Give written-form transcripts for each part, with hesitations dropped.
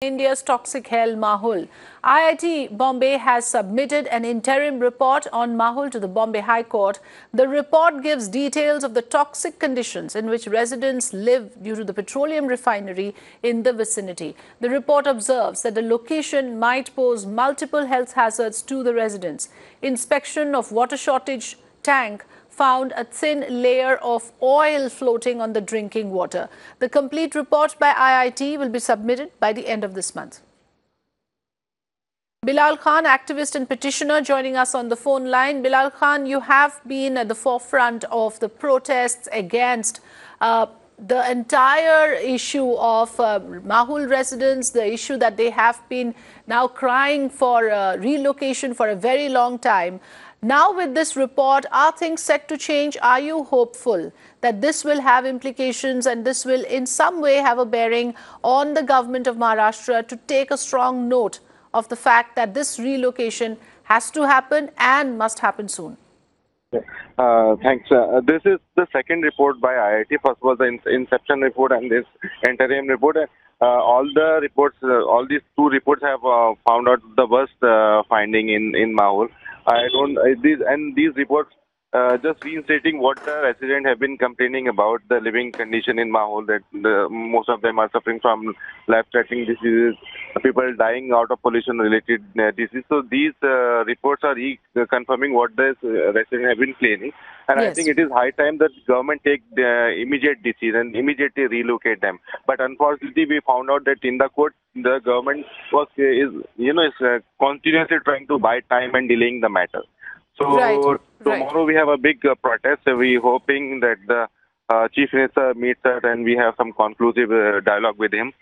India's toxic hell Mahul. IIT Bombay has submitted an interim report on Mahul to the Bombay High Court. The report gives details of the toxic conditions in which residents live due to the petroleum refinery in the vicinity. The report observes that the location might pose multiple health hazards to the residents. Inspection of water shortage tank found a thin layer of oil floating on the drinking water. The complete report by IIT will be submitted by the end of this month. Bilal Khan, activist and petitioner, joining us on the phone line. Bilal Khan, you have been at the forefront of the protests against the entire issue of Mahul residents, the issue that they have been now crying for relocation for a very long time. Now with this report, are things set to change? Are you hopeful that this will have implications and this will in some way have a bearing on the government of Maharashtra to take a strong note of the fact that this relocation has to happen and must happen soon? Thanks. This is the second report by IIT. First was the inception report and this interim report. All the reports, all these two reports have found out the worst finding in Mahul. These reports just reinstating what the residents have been complaining about the living condition in Mahul, that most of them are suffering from life-threatening diseases, people dying out of pollution-related diseases. So these reports are confirming what the residents have been claiming. And yes, I think it is high time that government take the immediate decision, immediately relocate them. But unfortunately, we found out that in the court, the government is continuously trying to buy time and delaying the matter. So tomorrow we have a big protest. We're hoping that the Chief Minister meets us and we have some conclusive dialogue with him.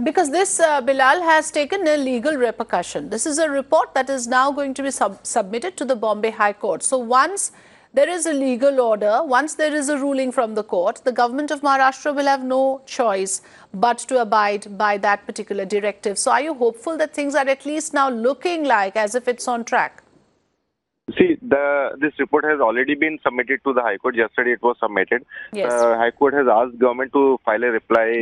Because this, Bilal, has taken a legal repercussion. This is a report that is now going to be submitted to the Bombay High Court. So once there is a legal order, once there is a ruling from the court, the government of Maharashtra will have no choice but to abide by that particular directive. So are you hopeful that things are at least now looking like as if it's on track? See, this report has already been submitted to the High Court. Yesterday it was submitted. Yes. The High Court has asked government to file a reply,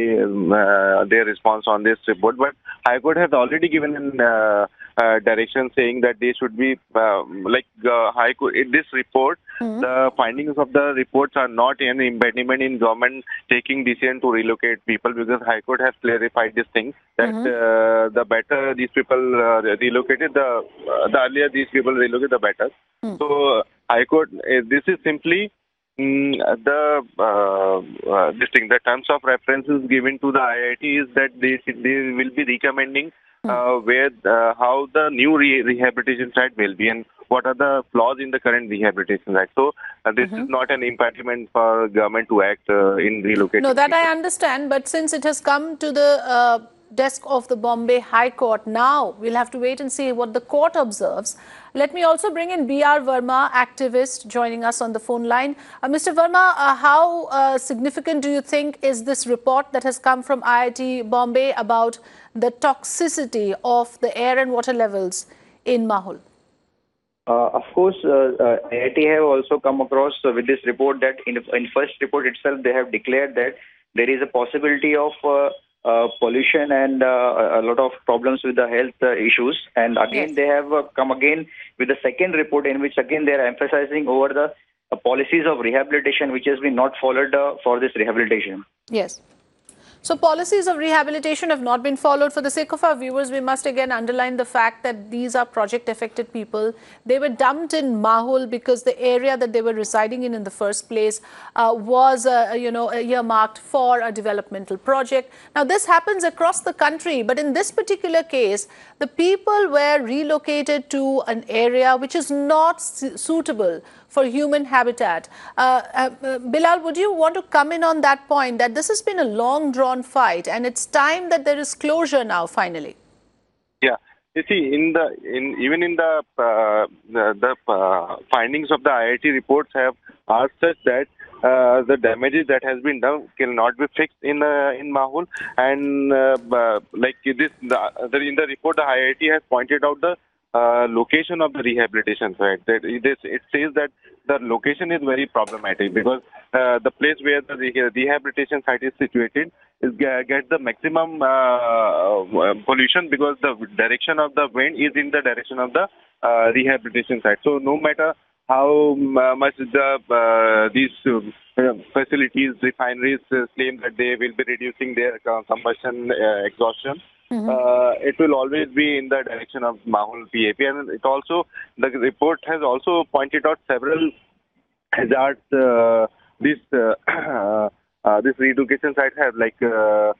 their response on this report. But High Court has already given an direction saying that they should be High Court. In this report, the findings of the reports are not an impediment in government taking decision to relocate people, because High Court has clarified this thing that the better these people relocated, the earlier these people relocate, the better. So High Court, this is simply the terms of references given to the IIT is that they will be recommending how the new rehabilitation site will be and what are the flaws in the current rehabilitation site. So this is not an impediment for government to act in relocating. No, that I understand. But since it has come to the desk of the Bombay High Court, now we'll have to wait and see what the court observes. Let me also bring in B.R. Verma, activist, joining us on the phone line. Mr. Verma, how significant do you think is this report that has come from IIT Bombay about the toxicity of the air and water levels in Mahul? Of course, IIT have also come across with this report that in first report itself they have declared that there is a possibility of pollution and a lot of problems with the health issues. And again, they have come again with the second report in which again they are emphasizing over the policies of rehabilitation which has been not followed for this rehabilitation. Yes. So policies of rehabilitation have not been followed. For the sake of our viewers, we must again underline the fact that these are project-affected people. They were dumped in Mahul because the area that they were residing in the first place was, earmarked for a developmental project. Now, this happens across the country, but in this particular case, the people were relocated to an area which is not suitable for human habitat. Bilal, would you want to come in on that point, that this has been a long drawn fight and it's time that there is closure now finally? Yeah, you see, even in the findings of the IIT reports are such that the damages that has been done cannot be fixed in Mahul, and in the report the IIT has pointed out the location of the rehabilitation site. It says that the location is very problematic because the place where the rehabilitation site is situated get the maximum pollution, because the direction of the wind is in the direction of the rehabilitation site. So no matter how much these facilities, refineries claim that they will be reducing their combustion exhaustion, it will always be in the direction of Mahul PAP. And it also, the report has also pointed out several hazards this relocation site have, like the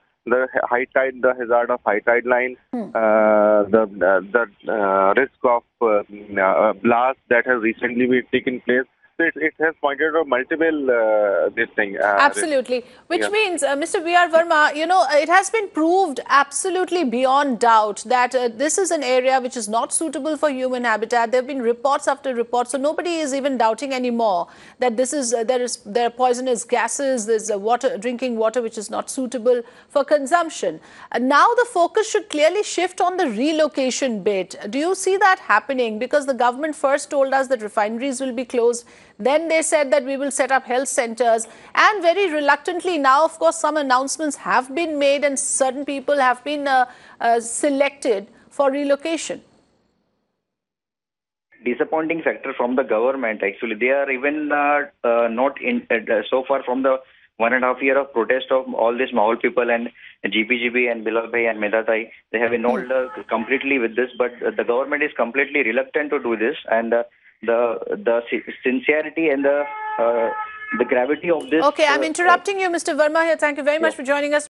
high tide, the hazard of high tide line, the risk of blast that has recently been taken place. So it has pointed out multiple this thing. Absolutely. Which means, Mr. V.R. Verma, it has been proved absolutely beyond doubt that this is an area which is not suitable for human habitat. There have been reports after reports, so nobody is even doubting anymore that there are poisonous gases, there's drinking water which is not suitable for consumption. Now the focus should clearly shift on the relocation bit. Do you see that happening? Because the government first told us that refineries will be closed. Then they said that we will set up health centers, and very reluctantly now, of course, some announcements have been made and certain people have been selected for relocation. Disappointing factor from the government, actually. They are even not in so far from the 1.5 year of protest of all these Mahul people and GPGB and Bilal Bhai and Medatai. They have involved completely with this, but the government is completely reluctant to do this, and the sincerity and the gravity of this. Okay, I'm interrupting you, Mr. Verma here. Thank you very much for joining us.